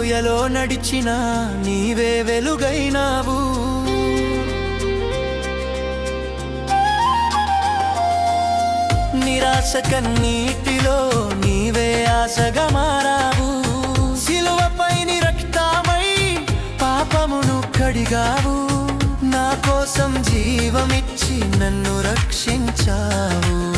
లోయలో నడిచినా నీవే వెలుగైనావు. నిరాశ కన్నీటిలో నీవే ఆశగా మారావు. సిలువపై నీ రక్తమై పాపమును కడిగావు. నా కోసం జీవమిచ్చి నన్ను రక్షించావు.